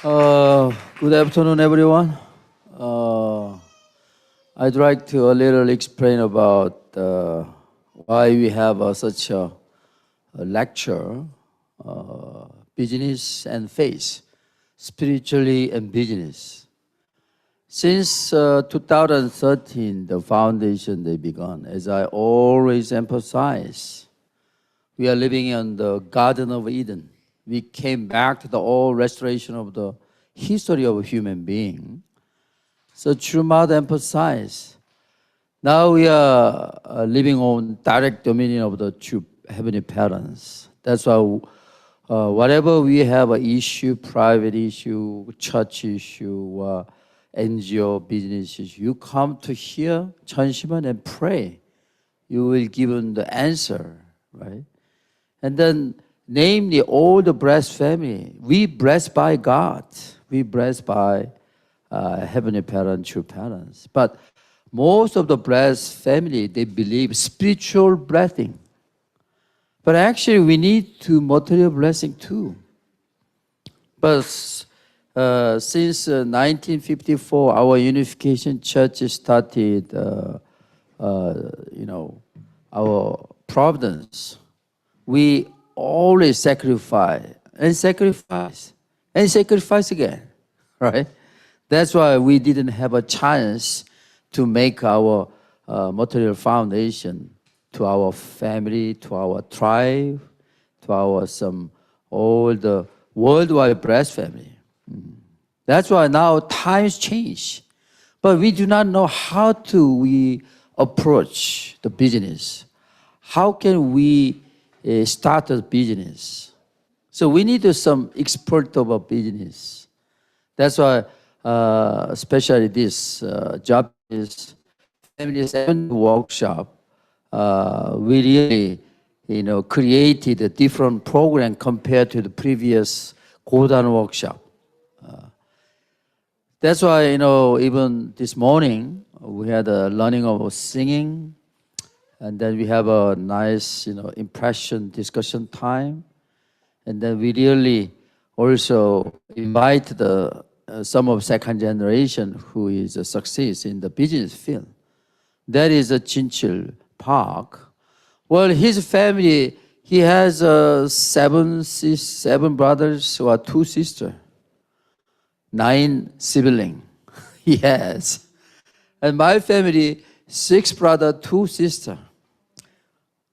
Good afternoon, everyone. Uh, I'd like to a little explain about why we have such a lecture, business and faith, spiritually and business. Since 2013, the foundation they begun, as I always emphasize, we are living in the Garden of Eden. We came back to the old restoration of the history of a human being. So Trumad emphasized, now we are living on direct dominion of the true heavenly parents. That's why whatever we have an issue, private issue, church issue, NGO business issue, you come to hear Chanshiman and pray. You will given the answer, right? And then, namely, all the blessed family, we blessed by God. We blessed by heavenly parents, true parents. But most of the blessed family, they believe spiritual blessing. But actually, we need to material blessing too. But since 1954, our Unification Church started, our providence. We always sacrifice and sacrifice and sacrifice again, right? That's why we didn't have a chance to make our material foundation to our family, to our tribe, to our all the worldwide blessed family. That's why now times change, but we do not know how we approach the business. How can we start a business? So we need some expert of a business. That's why, especially this Japanese family seven workshop, we really, created a different program compared to the previous Godan workshop. That's why, even this morning we had a learning of singing, and then we have a nice, impression discussion time, and then we really also invite some of second generation who is a success in the business field. That is a Jin Chul Park. Well, his family, he has seven brothers or two sisters, 9 siblings. Yes. And my family, 6 brothers, 2 sisters.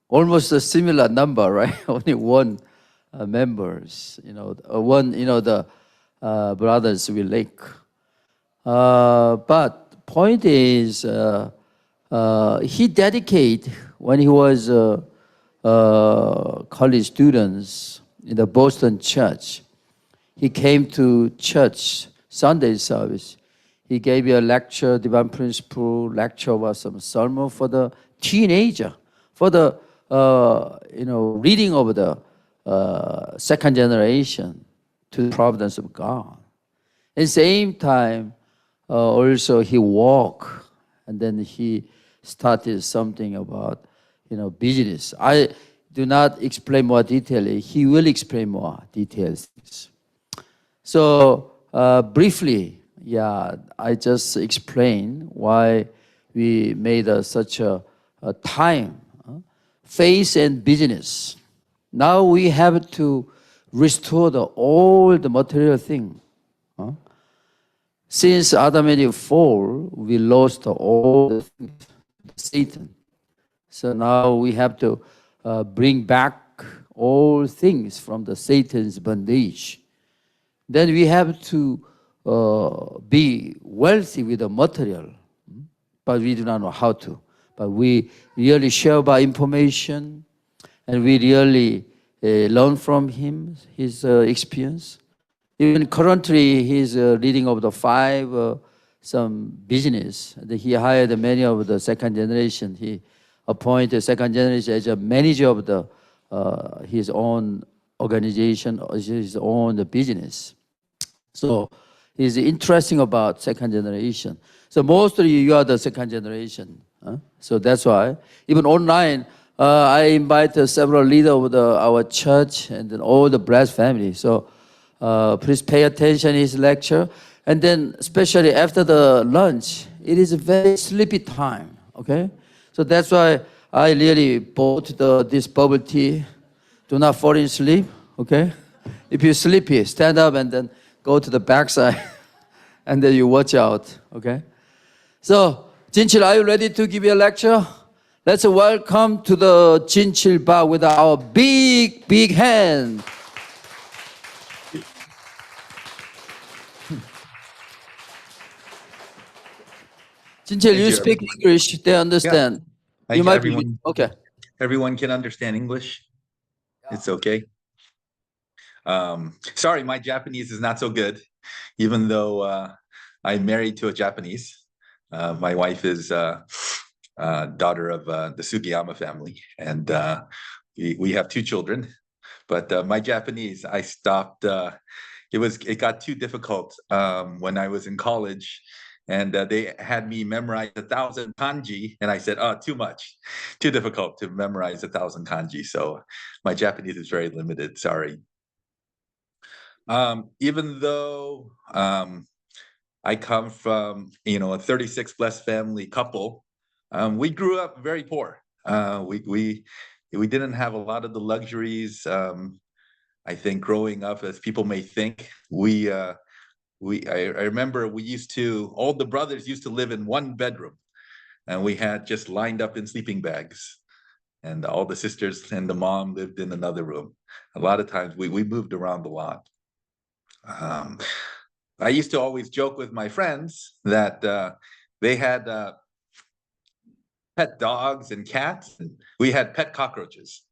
Almost a similar number, right? Only one members, the brothers we like. But point is, he dedicated when he was college students in the Boston church. He came to church Sunday service. He gave a lecture, divine principle lecture about some sermon for the teenager, for the reading of the second generation to the providence of God. At the same time, also he walked, and then he started something about business. I do not explain more detail. He will explain more details. So briefly, I just explain why we made such a time, faith and business. Now we have to restore all the material thing. Since Adam and Eve fall, we lost all the things, Satan. So now we have to bring back all things from the Satan's bondage. Then we have to be wealthy with the material, but we do not know how to. But we really share about information, and we really learn from him, his experience. Even currently, he's leading of the 5 some business. He hired many of the second generation. He appointed second generation as a manager of his own organization, his own business. So it's interesting about second generation. So mostly you are the second generation. So that's why, even online, I invite several leaders of our church and then all the blessed family. So Please pay attention in his lecture. And then, especially after the lunch, it is a very sleepy time, okay? So that's why I really bought this bubble tea. Do not fall in sleep, okay? If you're sleepy, stand up and then go to the backside and then you watch out, okay? So, Jin Chul, are you ready to give your lecture? Let's welcome to the Jin Chul Park with our big, big hand. Jin Chul, you speak English, they understand. You might be, okay. Everyone can understand English. It's okay. Sorry, my Japanese is not so good, even though I'm married to a Japanese. My wife is daughter of the Sugiyama family, and we have 2 children. But my Japanese, I stopped. It got too difficult when I was in college, and they had me memorize 1,000 kanji, and I said, "Oh, too much, too difficult to memorize 1,000 kanji." So my Japanese is very limited. Sorry. Even though I come from a 36 blessed family couple, we grew up very poor. We didn't have a lot of the luxuries. I think growing up, as people may think, I remember all the brothers used to live in one bedroom, and we had just lined up in sleeping bags, and all the sisters and the mom lived in another room. A lot of times we moved around a lot. I used to always joke with my friends that they had pet dogs and cats, and we had pet cockroaches.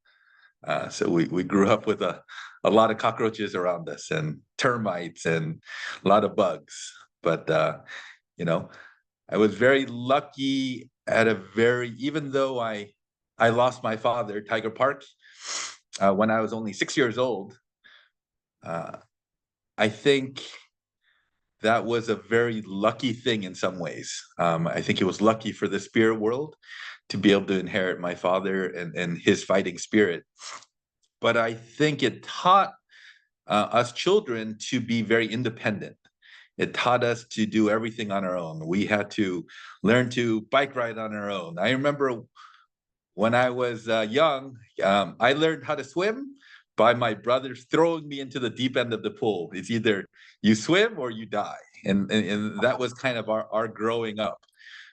So we grew up with a lot of cockroaches around us, and termites, and a lot of bugs. But I was very lucky even though I lost my father, Tiger Park, when I was only 6 years old. I think that was a very lucky thing in some ways. I think it was lucky for the spirit world to be able to inherit my father and his fighting spirit. But I think it taught us children to be very independent. It taught us to do everything on our own. We had to learn to bike ride on our own. I remember when I was young, I learned how to swim by my brothers throwing me into the deep end of the pool. It's either you swim or you die. And that was kind of our growing up,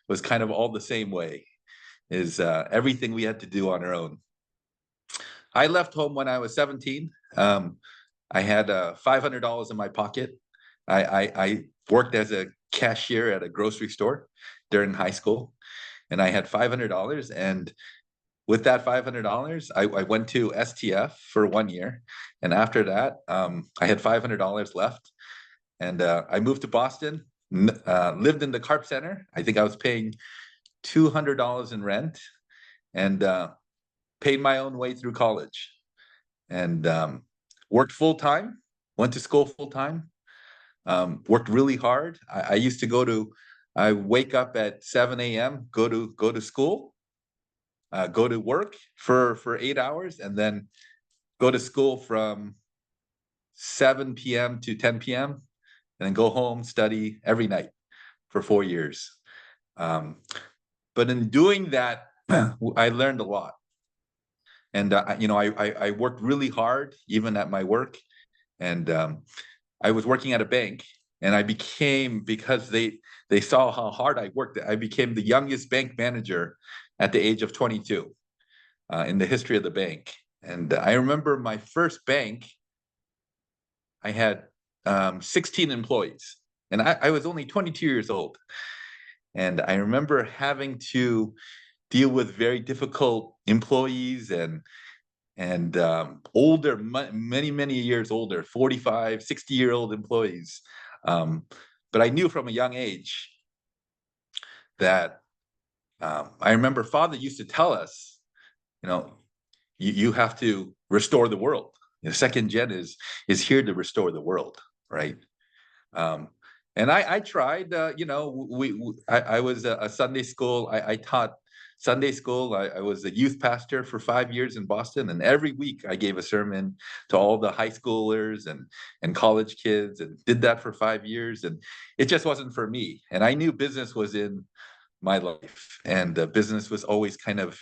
was kind of all the same way, is everything we had to do on our own. I left home when I was 17. I had $500 in my pocket. I worked as a cashier at a grocery store during high school, and I had $500. And with that $500, I went to STF for 1 year, and after that, I had $500 left, and I moved to Boston. Lived in the Carp Center. I think I was paying $200 in rent, and paid my own way through college, and worked full time. Went to school full time. Worked really hard. I used to I wake up at 7 a.m., go to school, go to work for 8 hours, and then go to school from 7 p.m. to 10 p.m., and then go home, study every night for 4 years. But in doing that, I learned a lot. And I worked really hard even at my work, and I was working at a bank, and because they saw how hard I worked, I became the youngest bank manager at the age of 22 in the history of the bank. And I remember my first bank, I had 16 employees, and I was only 22 years old. And I remember having to deal with very difficult employees and older, many years older, 45, 60-year-old employees. But I knew from a young age that I remember Father used to tell us, you have to restore the world. The second gen is here to restore the world, right? And I tried. I was a Sunday school. I taught Sunday school. I was a youth pastor for 5 years in Boston, and every week I gave a sermon to all the high schoolers and college kids, and did that for 5 years. And it just wasn't for me. And I knew business was in my life, and business was always kind of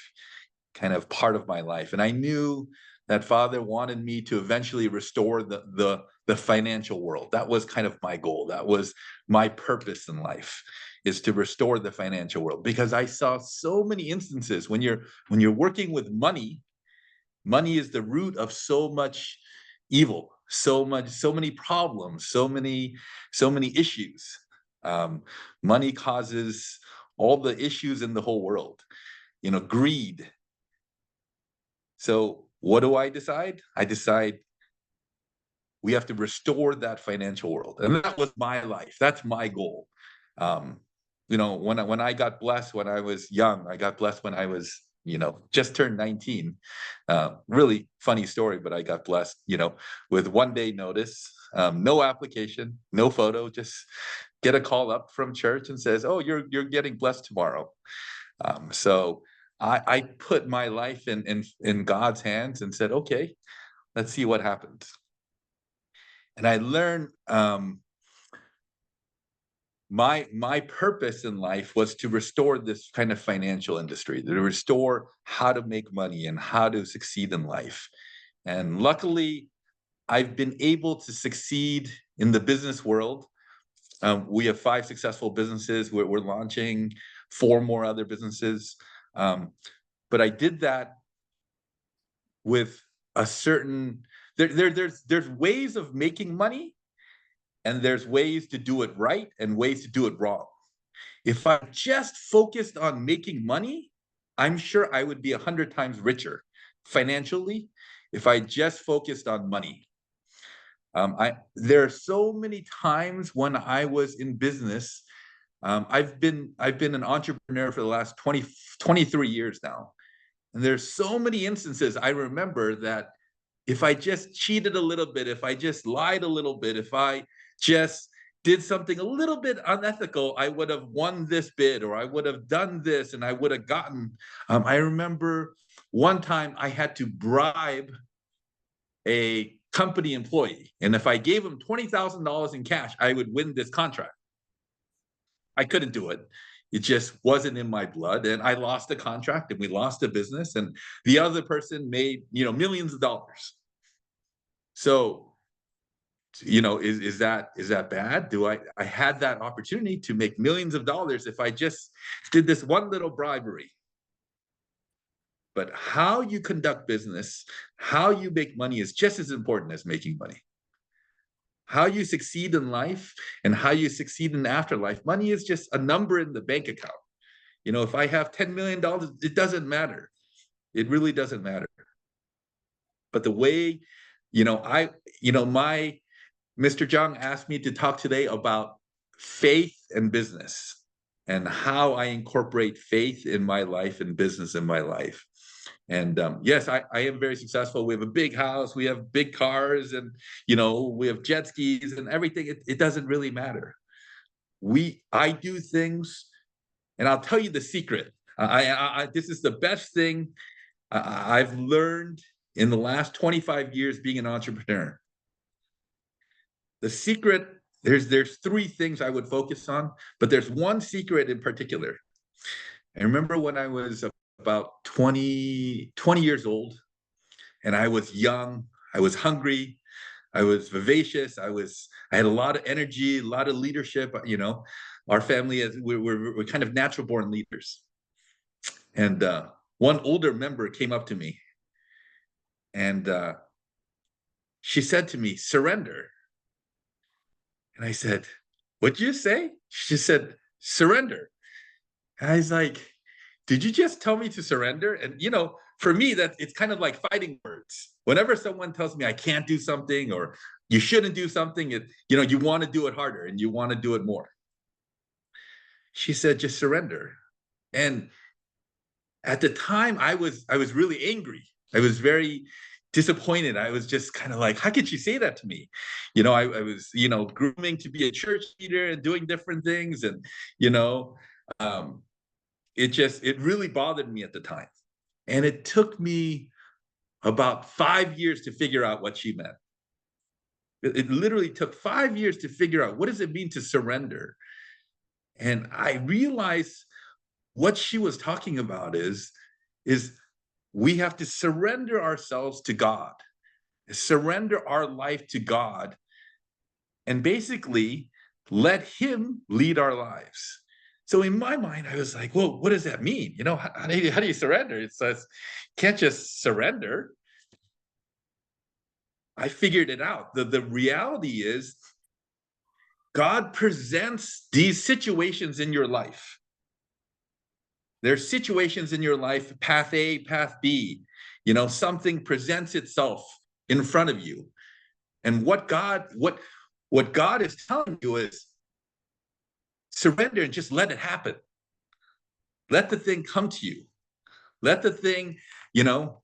part of my life. And I knew that Father wanted me to eventually restore the financial world. That was kind of my goal. That was my purpose in life, is to restore the financial world, because I saw so many instances when you're working with money. Money is the root of so much evil, so many problems, so many issues. Um, Money causes all the issues in the whole world. Greed. So what do I decide? I decide we have to restore that financial world, and that was my life. That's my goal. Um, when I got blessed when I was young, I got blessed when I was just turned 19. Really funny story, but I got blessed, with 1 day notice, no application, no photo, just get a call up from church and says, "Oh, you're getting blessed tomorrow." So I put my life in God's hands and said, "Okay, let's see what happens." And I learned my purpose in life was to restore this kind of financial industry, to restore how to make money and how to succeed in life. And luckily, I've been able to succeed in the business world. We have 5 successful businesses. We're launching 4 more other businesses. But I did that with a certain there's ways of making money, and there's ways to do it right and ways to do it wrong. If I just focused on making money, I'm sure I would be 100 times richer financially if I just focused on money. There are so many times when I was in business. I've been an entrepreneur for the last 23 years now. And there's so many instances I remember that if I just cheated a little bit, if I just lied a little bit, if I just did something a little bit unethical, I would have won this bid, or I would have done this and I would have gotten. I remember one time I had to bribe a company employee, and if I gave him $20,000 in cash, I would win this contract. I couldn't do it. It just wasn't in my blood, and I lost the contract, and we lost the business, and the other person made millions of dollars. So, is that bad? I had that opportunity to make millions of dollars if I just did this one little bribery. But how you conduct business, how you make money is just as important as making money. How you succeed in life and how you succeed in afterlife, money is just a number in the bank account. If I have $10 million, it doesn't matter. It really doesn't matter. But the way, my Mr. Zhang asked me to talk today about faith and business, and how I incorporate faith in my life and business in my life. And yes, I am very successful. We have a big house, we have big cars, and we have jet skis and everything. It doesn't really matter. I do things, and I'll tell you the secret. This is the best thing I've learned in the last 25 years being an entrepreneur. The secret, there's 3 things I would focus on, but there's one secret in particular. I remember when I was about 20 years old, and I was young, I was hungry, I was vivacious, I had a lot of energy, a lot of leadership. Our family is we're kind of natural born leaders. And one older member came up to me, and she said to me, "Surrender." And I said, "What'd you say?" She said, "Surrender." And I was like, "Did you just tell me to surrender?" And for me, that it's kind of like fighting words. Whenever someone tells me I can't do something or you shouldn't do something, you want to do it harder and you want to do it more. She said, "Just surrender." And at the time, I was really angry. I was very disappointed. I was just kind of like, how could she say that to me? I was grooming to be a church leader and doing different things, and um, it really bothered me at the time. And it took me about 5 years to figure out what she meant. It literally took 5 years to figure out, what does it mean to surrender? And I realized what she was talking about is we have to surrender ourselves to God, surrender our life to God, and basically let him lead our lives. So in my mind, I was like, well, what does that mean? You know, how do you surrender? It says, can't just surrender. I figured it out. The reality is, God presents these situations in your life. There's situations in your life, path A, path B, you know, something presents itself in front of you. And what God is telling you is, surrender and just let it happen. Let the thing come to you. Let the thing, you know,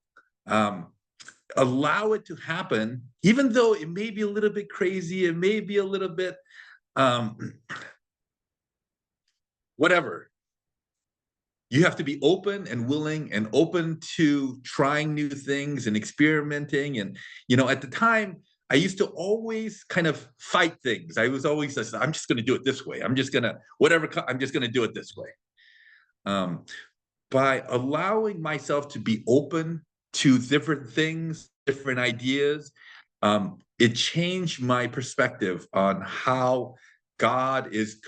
allow it to happen, even though it may be a little bit crazy, it may be a little bit whatever. You have to be open and willing and open to trying new things and experimenting. And, you know, at the time, I used to always kind of fight things. I was always, I'm just going to do it this way. I'm just going to, whatever, I'm just going to do it this way. By allowing myself to be open to different things, different ideas, it changed my perspective on how God is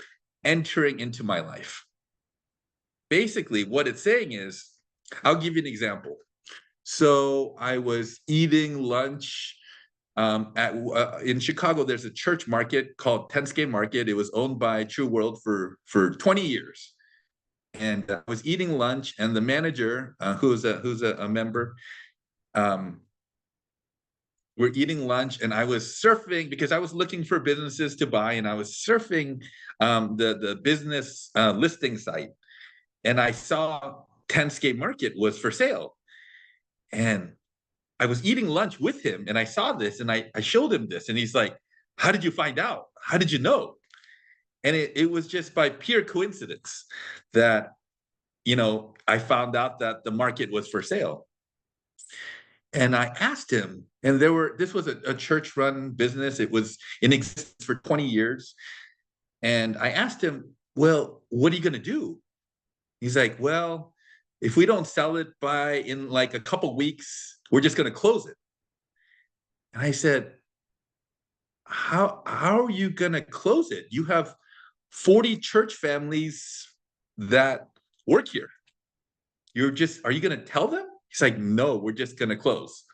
entering into my life. Basically, what it's saying is, I'll give you an example. So I was eating lunch in Chicago. There's a church market called Tensuke Market. It was owned by True World for 20 years. And I was eating lunch, and the manager, who's a member, we're eating lunch, and I was surfing because I was looking for businesses to buy, and I was surfing the business listing site, and I saw Tensuke Market was for sale. And I was eating lunch with him, and I saw this, and I showed him this, and he's like, how did you find out? How did you know? And it was just by pure coincidence that, you know, I found out that the market was for sale. And I asked him, and this was a church-run business. It was in existence for 20 years. And I asked him, well, what are you going to do? He's like, well, if we don't sell it in like a couple weeks, we're just going to close it. And I said, how are you going to close it? You have 40 church families that work here. Are you going to tell them? He's like, no, we're just going to close.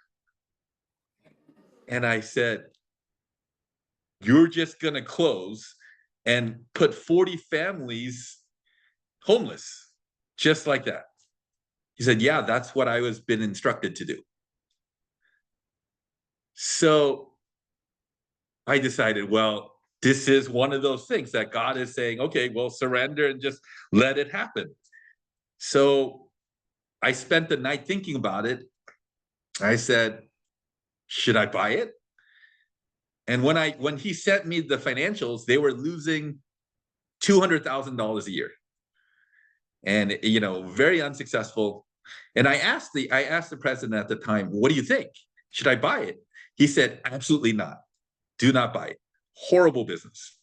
And I said, you're just going to close and put 40 families homeless, just like that. He said, yeah, that's what I was been instructed to do. So I decided, well, this is one of those things that God is saying, okay, well, surrender and just let it happen. So I spent the night thinking about it. I said, should I buy it? And when he sent me the financials, they were losing $200,000 a year, and, you know, very unsuccessful. And I asked the president at the time, what do you think? Should I buy it? He said, absolutely not. Do not buy it. Horrible business.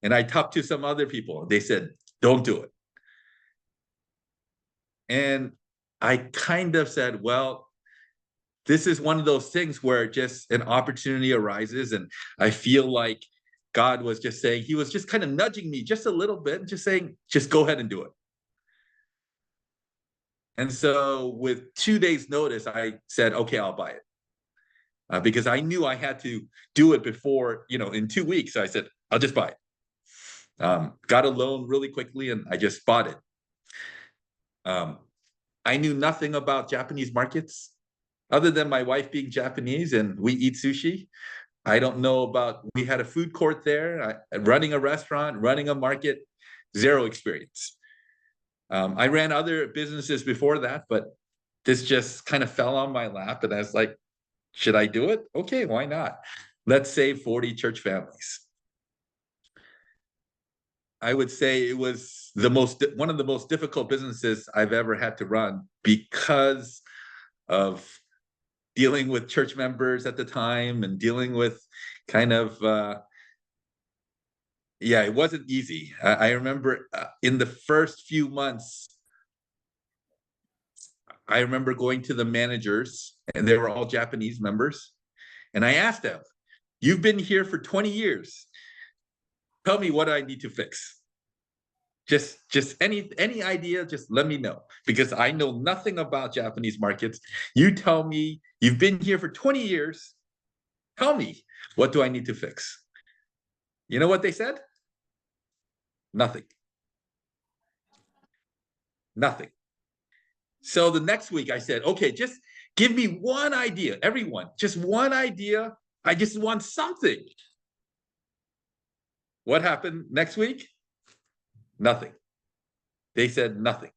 And I talked to some other people. They said, don't do it. And I kind of said, well, this is one of those things where just an opportunity arises. And I feel like God was just saying, he was just kind of nudging me just a little bit, just saying, just go ahead and do it. And so with 2 days notice, I said, okay, I'll buy it. Because I knew I had to do it before, you know, in 2 weeks. I said, I'll just buy it. Got a loan really quickly, and I just bought it. I knew nothing about Japanese markets other than my wife being Japanese and we eat sushi. I don't know we had a food court there, running a restaurant, running a market, zero experience. I ran other businesses before that, but this just kind of fell on my lap, and I was like, should I do it? Okay, why not? Let's save 40 church families. I would say it was one of the most difficult businesses I've ever had to run because of dealing with church members at the time and dealing with kind of yeah, it wasn't easy. I remember in the first few months, I remember going to the managers, and they were all Japanese members, and I asked them, "You've been here for 20 years. Tell me what I need to fix. Just any idea, just let me know, because I know nothing about Japanese markets. You tell me, you've been here for 20 years. Tell me, what do I need to fix?" You know what they said? Nothing. Nothing. So the next week I said, "Okay, just give me one idea, everyone, just one idea. I just want something." What happened next week? Nothing. They said nothing.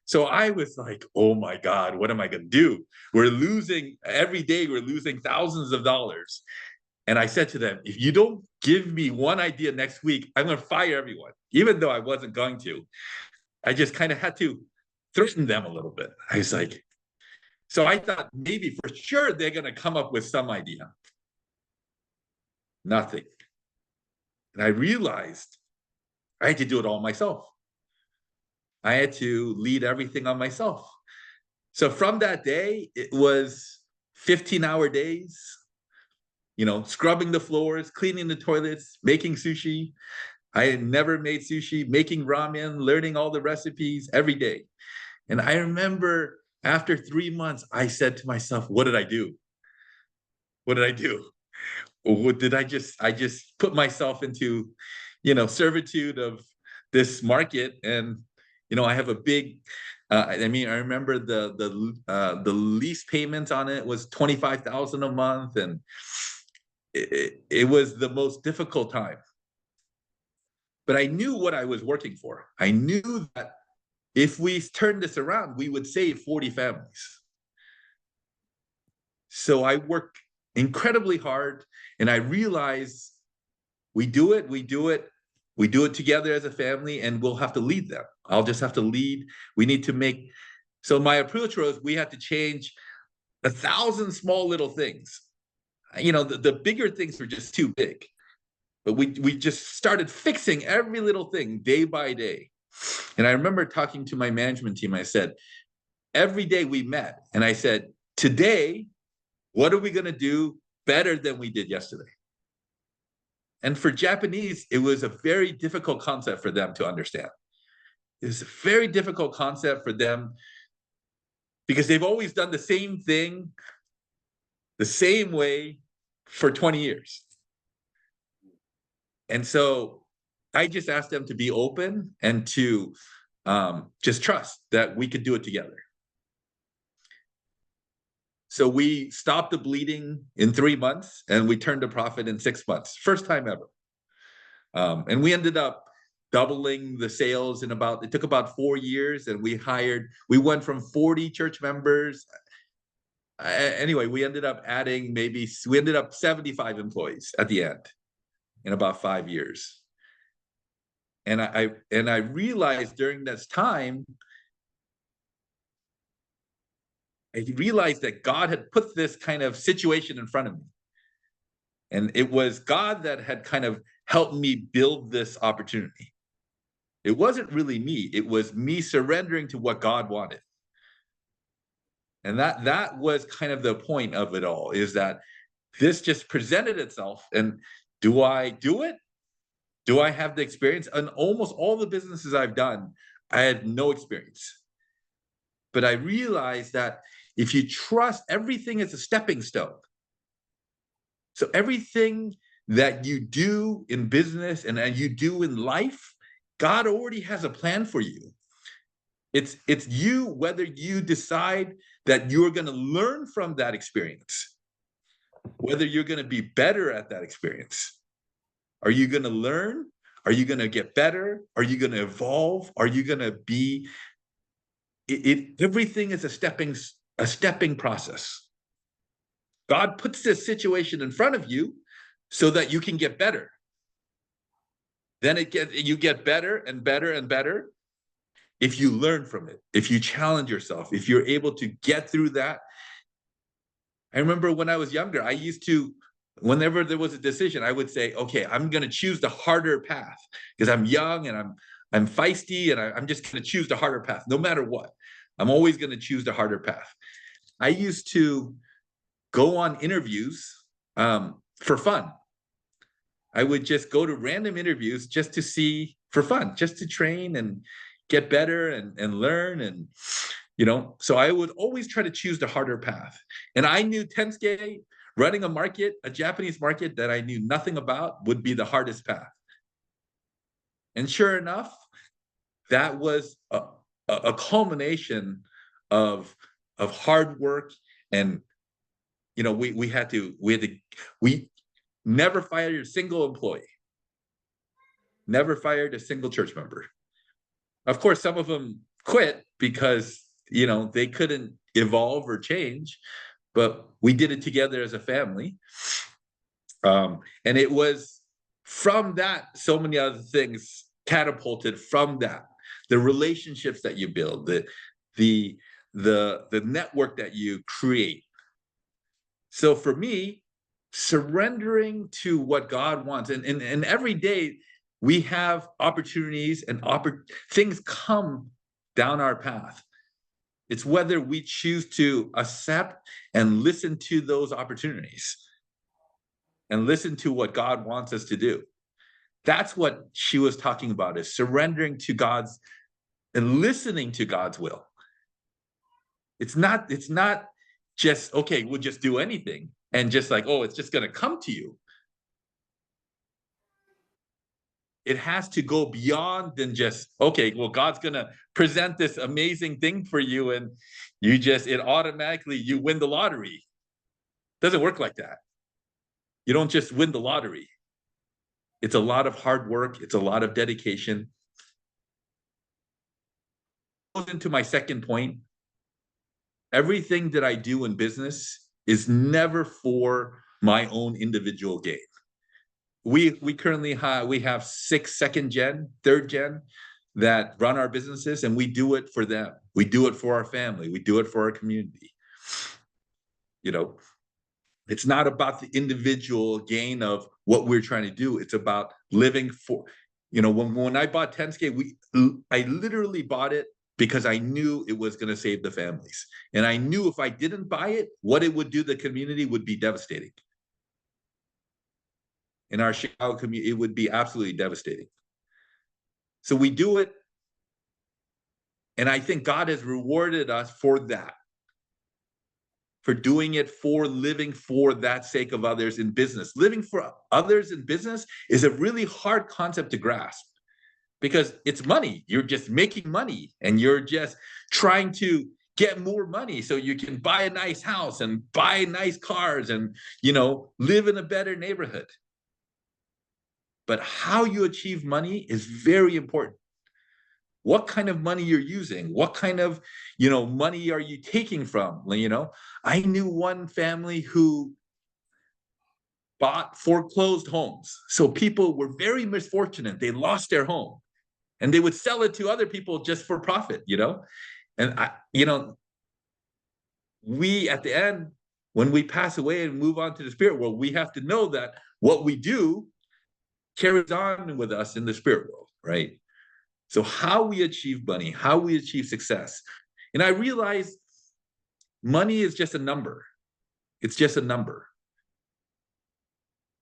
So I was like, "Oh my God, what am I going to do? We're losing every day, we're losing thousands of dollars." And I said to them, "If you don't give me one idea next week, I'm going to fire everyone," even though I wasn't going to. I just kind of had to threaten them a little bit. I was like, so I thought maybe for sure they're going to come up with some idea. Nothing. And I realized I had to do it all myself. I had to lead everything on myself. So from that day, it was 15-hour days, scrubbing the floors, cleaning the toilets, making sushi. I had never made sushi, making ramen, learning all the recipes every day. And I remember after 3 months, I said to myself, what did I do? What did I do? What did I just put myself into, servitude of this market. And, I have a big, I remember the lease payment on it was 25,000 a month. And it was the most difficult time. But I knew what I was working for. I knew that if we turned this around, we would save 40 families. So I worked incredibly hard, and I realized we do it together as a family, and we'll have to lead them. I'll just have to lead. We need to make, so my approach was we had to change 1,000 small little things. The bigger things were just too big, but we just started fixing every little thing day by day. And I remember talking to my management team. I said, every day we met, and I said, today, what are we going to do better than we did yesterday? And for Japanese, it was a very difficult concept for them to understand. It was a very difficult concept for them because they've always done the same thing, the same way for 20 years. And so I just asked them to be open and to just trust that we could do it together. So we stopped the bleeding in 3 months, and we turned a profit in 6 months. First time ever. And we ended up doubling the sales it took about 4 years, and we went from 40 church members. Anyway, we ended up 75 employees at the end in about 5 years. And I realized during this time, I realized that God had put this kind of situation in front of me. And it was God that had kind of helped me build this opportunity. It wasn't really me. It was me surrendering to what God wanted. And that was kind of the point of it all, is that this just presented itself. And do I do it? Do I have the experience? And almost all the businesses I've done, I had no experience. But I realized that if you trust, everything is a stepping stone. So everything that you do in business and you do in life, God already has a plan for you. It's you, whether you decide that you're going to learn from that experience, whether you're going to be better at that experience. Are you going to learn? Are you going to get better? Are you going to evolve? Are you going to be everything is a stepping process. God puts this situation in front of you so that you can get better. Then you get better and better and better if you learn from it, if you challenge yourself, if you're able to get through that. I remember when I was younger, I used to, whenever there was a decision, I would say, okay, I'm going to choose the harder path because I'm young and I'm feisty, and I'm just going to choose the harder path no matter what. I'm always going to choose the harder path. I used to go on interviews for fun. I would just go to random interviews just to see, for fun, just to train and get better and learn. And, so I would always try to choose the harder path. And I knew Tensuke, running a market, a Japanese market that I knew nothing about, would be the hardest path. And sure enough, that was a culmination of hard work. And, we never fired a single employee, never fired a single church member. Of course, some of them quit because, they couldn't evolve or change, but we did it together as a family. And it was from that, so many other things catapulted from that. The relationships that you build, the network that you create. So for me, surrendering to what God wants, and every day we have opportunities and things come down our path. It's whether we choose to accept and listen to those opportunities and listen to what God wants us to do. That's what she was talking about, is surrendering to God's and listening to God's will. It's not just, okay, we'll just do anything and just like, oh, it's just going to come to you. It has to go beyond than just, okay, well, God's going to present this amazing thing for you and it automatically, you win the lottery. It doesn't work like that. You don't just win the lottery. It's a lot of hard work. It's a lot of dedication. Goes into my second point. Everything that I do in business is never for my own individual gain. We currently have 6 second gen, third gen that run our businesses, and we do it for them. We do it for our family. We do it for our community. It's not about the individual gain of what we're trying to do. It's about living for, when I bought Tensuke, I literally bought it because I knew it was going to save the families. And I knew if I didn't buy it, what it would do to the community would be devastating. In our Chicago community, it would be absolutely devastating. So we do it. And I think God has rewarded us for that, for doing it, for living for that sake of others in business. Living for others in business is a really hard concept to grasp because it's money. You're just making money and you're just trying to get more money so you can buy a nice house and buy nice cars and, live in a better neighborhood. But how you achieve money is very important. What kind of money you're using? What kind of, money are you taking from? I knew one family who bought foreclosed homes. So people were very misfortunate. They lost their home and they would sell it to other people just for profit, And we, at the end, when we pass away and move on to the spirit world, we have to know that what we do carries on with us in the spirit world, right? So how we achieve money, how we achieve success. And I realized money is just a number. It's just a number.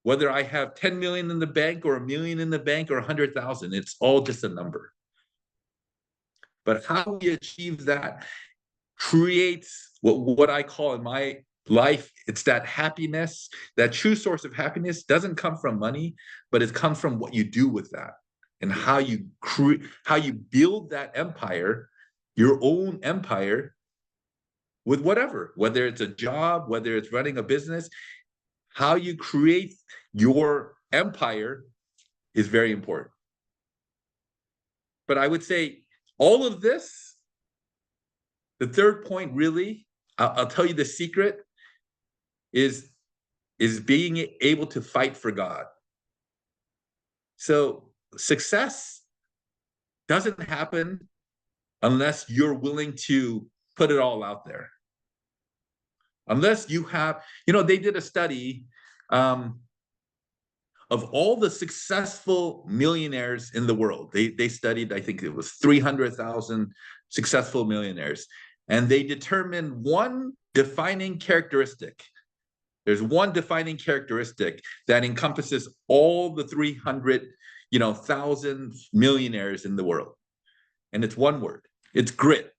Whether I have 10 million in the bank or 1 million in the bank or 100,000, it's all just a number. But how we achieve that creates what I call in my life, it's that happiness. That true source of happiness doesn't come from money, but it comes from what you do with that and how you build that empire, your own empire, with whether it's a job, whether it's running a business. How you create your empire is very important. But I would say all of this, the third point, really, I'll tell you the secret is being able to fight for God. So success doesn't happen unless you're willing to put it all out there. Unless you have, they did a study of all the successful millionaires in the world. They studied, I think it was 300,000 successful millionaires, and they determined one defining characteristic. There's one defining characteristic that encompasses all the 300,000 millionaires in the world. And it's one word. It's grit.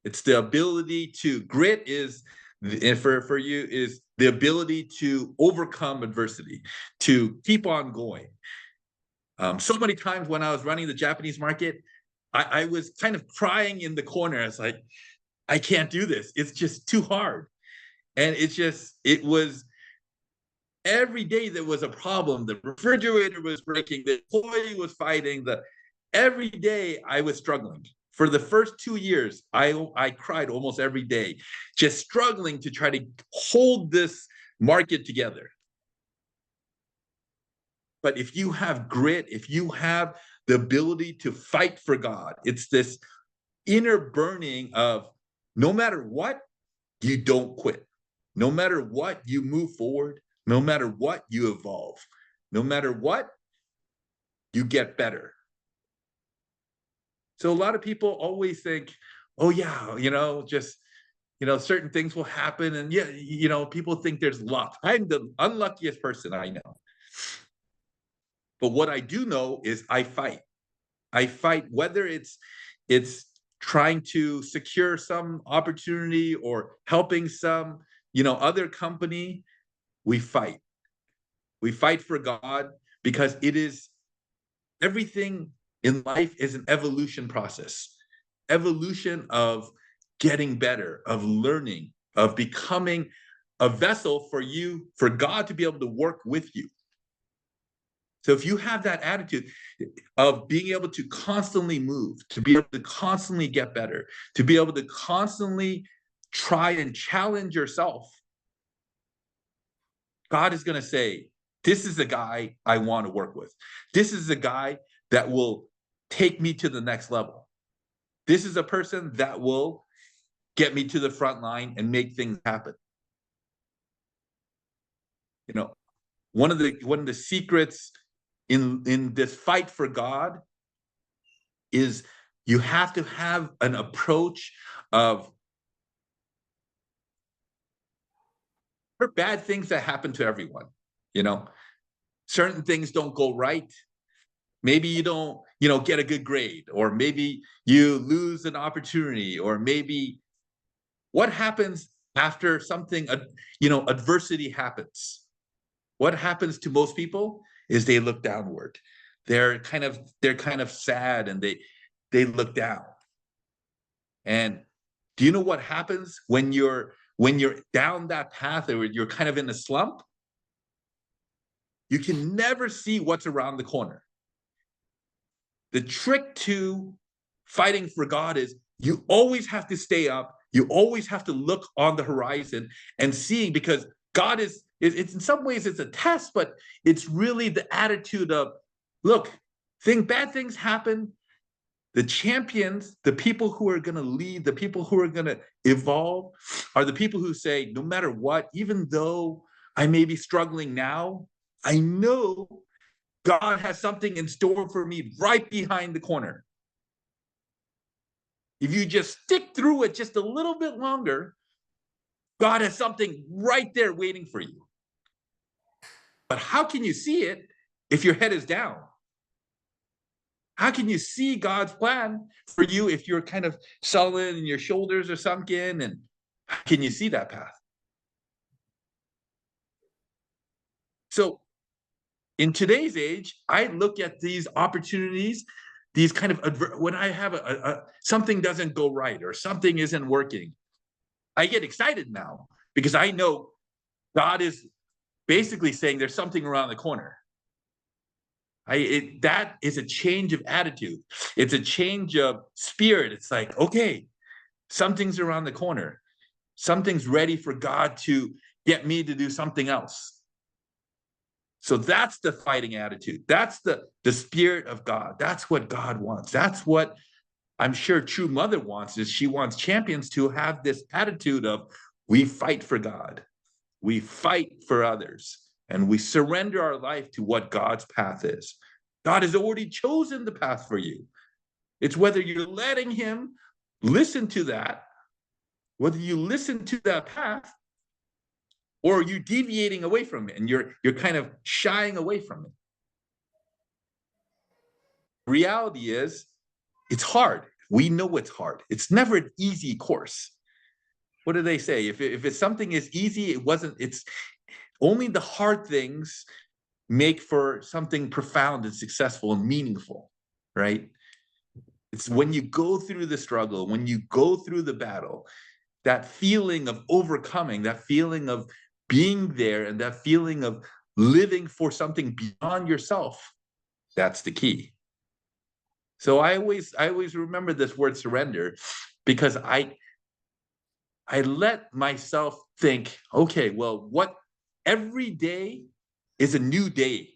It's the ability to, grit is, for you, is the ability to overcome adversity, to keep on going. So many times when I was running the Japanese market, I was kind of crying in the corner. I was like, I can't do this. It's just too hard. And it was every day there was a problem. The refrigerator was breaking, the employee was fighting, every day I was struggling. For the first 2 years, I cried almost every day, just struggling to try to hold this market together. But if you have grit, if you have the ability to fight for God, it's this inner burning of no matter what, you don't quit. No matter what, you move forward. No matter what, you evolve. No matter what, you get better. So a lot of people always think, oh yeah, just, certain things will happen. And yeah, people think there's luck. I'm the unluckiest person I know. But what I do know is I fight. I fight, whether it's trying to secure some opportunity or helping some, other company. We fight. We fight for God because it is, everything in life is an evolution process. Evolution of getting better, of learning, of becoming a vessel for God to be able to work with you. So if you have that attitude of being able to constantly move, to be able to constantly get better, to be able to constantly try and challenge yourself, God is going to say, this is the guy I want to work with. This is the guy that will take me to the next level. This is a person that will get me to the front line and make things happen. One of the secrets in this fight for God is you have to have an approach of, there are bad things that happen to everyone. Certain things don't go right. Maybe you don't, get a good grade, or maybe you lose an opportunity, or maybe what happens after something, adversity happens. What happens to most people is they look downward. They're kind of sad, and they look down. And do you know what happens when you're down that path, or you're kind of in a slump? You can never see what's around the corner. The trick to fighting for God is you always have to stay up. You always have to look on the horizon and see, because God it's in some ways it's a test, but it's really the attitude of, look, bad things happen. The champions, the people who are going to lead, the people who are going to evolve, are the people who say, no matter what, even though I may be struggling now, I know God has something in store for me right behind the corner. If you just stick through it just a little bit longer, God has something right there waiting for you. But how can you see it if your head is down? How can you see God's plan for you if you're kind of sullen and your shoulders are sunken? And how can you see that path? So in today's age, I look at these opportunities, these kind of, when I have something doesn't go right or something isn't working, I get excited now because I know God is basically saying there's something around the corner. That is a change of attitude. It's a change of spirit. It's like, okay, something's around the corner. Something's ready for God to get me to do something else. So that's the fighting attitude. That's the spirit of God. That's what God wants. That's what I'm sure true mother wants, is she wants champions to have this attitude of, we fight for God. We fight for others, and we surrender our life to what God's path is. God has already chosen the path for you. It's whether you're letting him listen to that, whether you listen to that path, or are you deviating away from it and you're kind of shying away from it. Reality is, it's hard. We know it's hard. It's never an easy course. What do they say? If it's something is easy, it's only the hard things make for something profound and successful and meaningful, right? It's when you go through the struggle, when you go through the battle, that feeling of overcoming, that feeling of being there, and that feeling of living for something beyond yourself, that's the key. So I always remember this word surrender, because I let myself think, okay, well, what every day is a new day.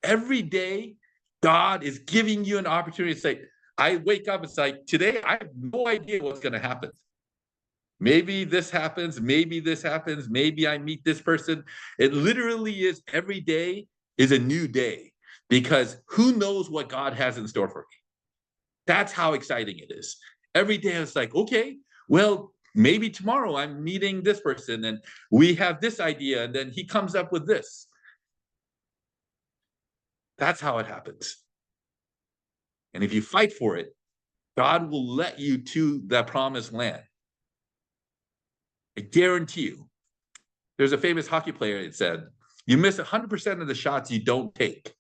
Every day, God is giving you an opportunity to say, I wake up, it's like, today, I have no idea what's going to happen. Maybe this happens, maybe this happens, maybe I meet this person. It literally is, every day is a new day, because who knows what God has in store for me. That's how exciting it is. Every day it's like, okay, well, maybe tomorrow I'm meeting this person and we have this idea, and then he comes up with this. That's how it happens. And if you fight for it, God will let you to that promised land. I guarantee you. There's a famous hockey player that said, you miss 100% of the shots you don't take.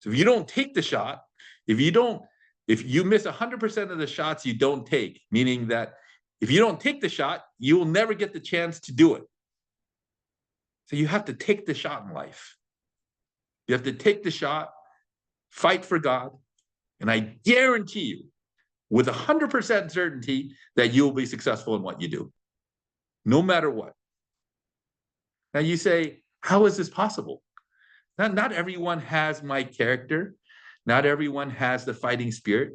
So if you don't take the shot, if you miss 100% of the shots you don't take, meaning that if you don't take the shot, you will never get the chance to do it. So you have to take the shot in life. You have to take the shot, fight for God, and I guarantee you, with 100% certainty, that you will be successful in what you do, no matter what. Now you say, how is this possible? Not everyone has my character. Not everyone has the fighting spirit.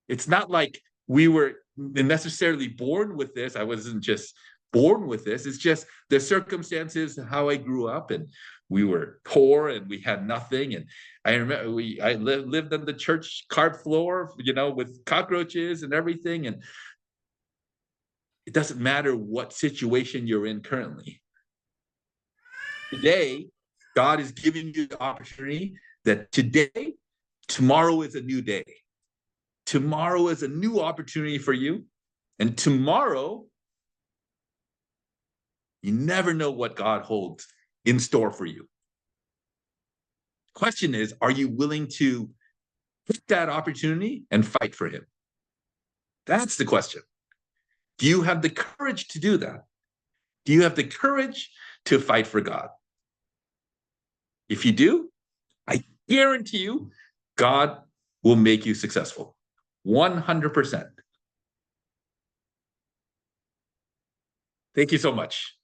It's not like we were necessarily born with this. I wasn't just born with this. It's just the circumstances, how I grew up, and we were poor and we had nothing. And I remember I lived on the church cart floor, with cockroaches and everything. And it doesn't matter what situation you're in currently. Today, God is giving you the opportunity that today, tomorrow is a new day. Tomorrow is a new opportunity for you. And tomorrow, you never know what God holds in store for you. Question is, are you willing to take that opportunity and fight for him? That's the question. Do you have the courage to do that? Do you have the courage to fight for God? If you do, I guarantee you, God will make you successful. 100%. Thank you so much.